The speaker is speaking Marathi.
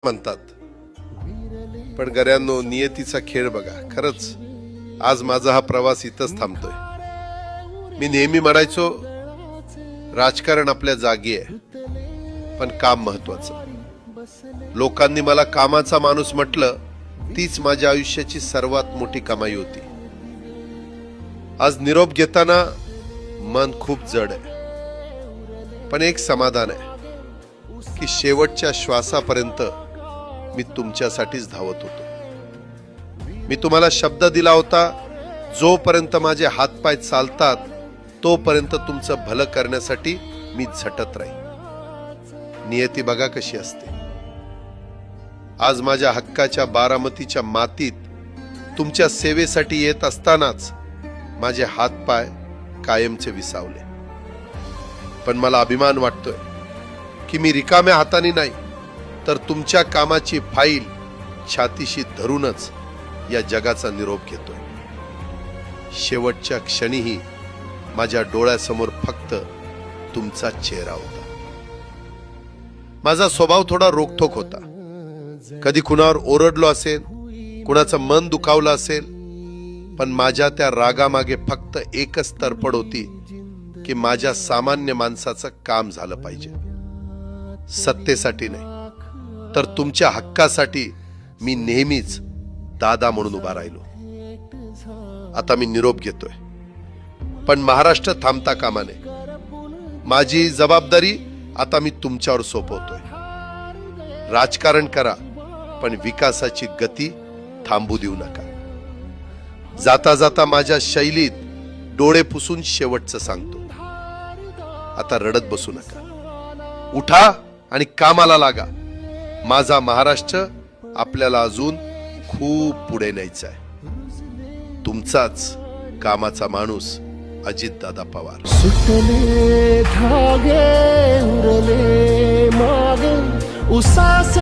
म्हणतात, पण गऱ्यांनो, नियतीचा खेळ बघा. खरंच आज माझा हा प्रवास इथंच थांबतोय. मी नेहमी म्हणायचो, राजकारण आपल्या जागी आहे, पण काम महत्वाचं. लोकांनी मला कामाचा माणूस म्हटलं, तीच माझ्या आयुष्याची सर्वात मोठी कमाई होती. आज निरोप घेताना मन खूप जड आहे, पण एक समाधान आहे की शेवटच्या श्वासापर्यंत मी तुमच्यासाठीच धावत होतो. मी तुम्हाला शब्द दिला होता, जोपर्यंत माझे हातपाय चालतात तोपर्यंत तुमचं भलं करण्यासाठी मी झटत राहीन. नियती बघा कशी असते. आज माझ्या हक्काच्या बारामतीच्या मातीत तुमच्या सेवेसाठी येत असतानाच माझे हातपाय कायमचे विसावले. पण मला अभिमान वाटतोय की मी रिकाम्या हाताने नाही, तर तुमच्या कामाची फाईल छातीशी धरूनच या जगाचा निरोप घेतोय. शेवटच्या क्षणीही माझ्या डोळ्यासमोर फक्त तुमचा चेहरा होता. माझा स्वभाव थोडा रोखठोक होता. कधी कुणावर ओरडलो असेल, कुणाचं मन दुखावलं असेल, पण माझ्या त्या रागामागे फक्त एकच तडफड होती की माझ्या सामान्य माणसाचं काम झालं पाहिजे. सत्तेसाठी नाही, तर तुमच्या हक्कासाठी मी नेहमीच दादा म्हणून उभा राहिलो. आता मी निरोप घेतोय, पण महाराष्ट्र थांबता कामा नये. माझी जबाबदारी आता मी तुमच्यावर सोपवतोय. राजकारण करा, पण विकासाची गती थांबू देऊ नका. जाता जाता माझ्या शैलीत डोळे पुसून शेवटचं सांगतो, आता रडत बसू नका. उठा आणि कामाला लागा. माझा महाराष्ट्र आपल्याला अजून खूप पुढे न्यायचा आहे. तुमचाच कामाचा माणूस अजितदादा पवार. सुटले धागे उरले मागे उसास